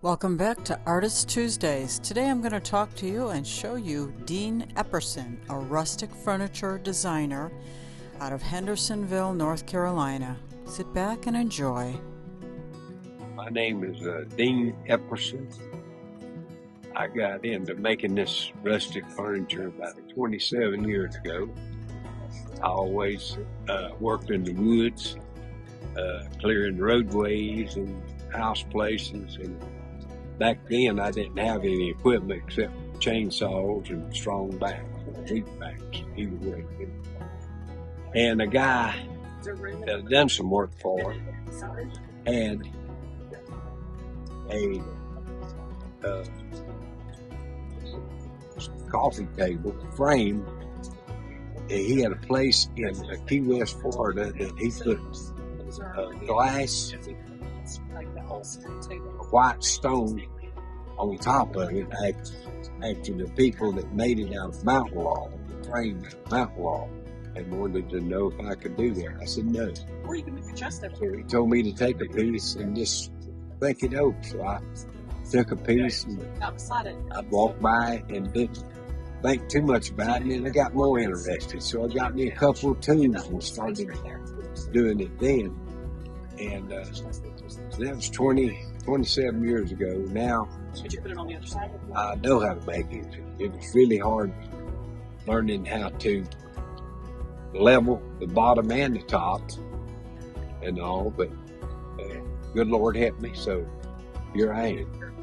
Welcome back to Artist Tuesdays. Today I'm going to talk to you and show you Dean Epperson, a rustic furniture designer out of Hendersonville, North Carolina. Sit back and enjoy. My name is Dean Epperson. I got into making this rustic furniture about 27 years ago. I always worked in the woods, clearing roadways and house places. And back then, I didn't have any equipment except chainsaws and strong backs, deep backs, either way. And a guy that had done some work for him had a coffee table frame. He had a place in Key West, Florida, that he put glass, white stone on top of it after the people that made it out of mountain laurel, framed mountain laurel, and wanted to know if I could do that. I said no. Or you can adjust it. So he told me to take a piece and just think it over. So I took a piece and I walked by it and didn't think too much about it, and I got more interested. So I got me a couple of tools and started doing it then. And that was 27 years ago. Now Did you put it on the other side? I know how to make it. It was really hard learning how to level the bottom and the top and all, but good Lord helped me, so here I am.